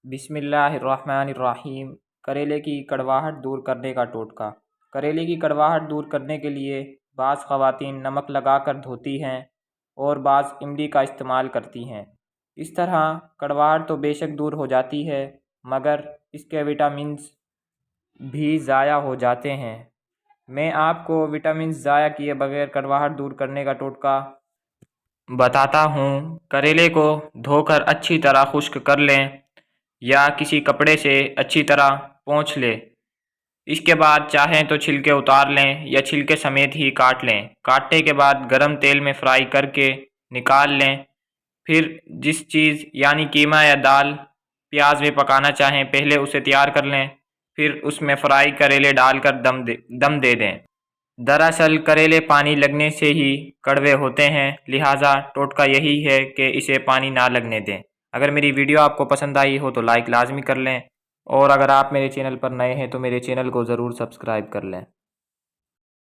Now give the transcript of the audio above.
बिस्मिल्लाहिर्रहमानिर्रहीम। करेले की कड़वाहट दूर करने का टोटका। करेले की कड़वाहट दूर करने के लिए बाज़ ख़वातीन नमक लगाकर धोती हैं और बाज़ इमली का इस्तेमाल करती हैं। इस तरह कड़वाहट तो बेशक दूर हो जाती है, मगर इसके विटामिन्स भी ज़ाया हो जाते हैं। मैं आपको विटामिन्स ज़ाया किए बगैर कड़वाहट दूर करने का टोटका बताता हूँ। करेले को धोकर अच्छी तरह खुश्क कर लें या किसी कपड़े से अच्छी तरह पोंछ लें। इसके बाद चाहें तो छिलके उतार लें या छिलके समेत ही काट लें। काटने के बाद गरम तेल में फ्राई करके निकाल लें। फिर जिस चीज़ यानी कीमा या दाल प्याज में पकाना चाहें, पहले उसे तैयार कर लें, फिर उसमें फ्राई करेले डालकर दम दे दें। दरअसल करेले पानी लगने से ही कड़वे होते हैं, लिहाजा टोटका यही है कि इसे पानी ना लगने दें। अगर मेरी वीडियो आपको पसंद आई हो तो लाइक लाजमी कर लें, और अगर आप मेरे चैनल पर नए हैं तो मेरे चैनल को ज़रूर सब्सक्राइब कर लें।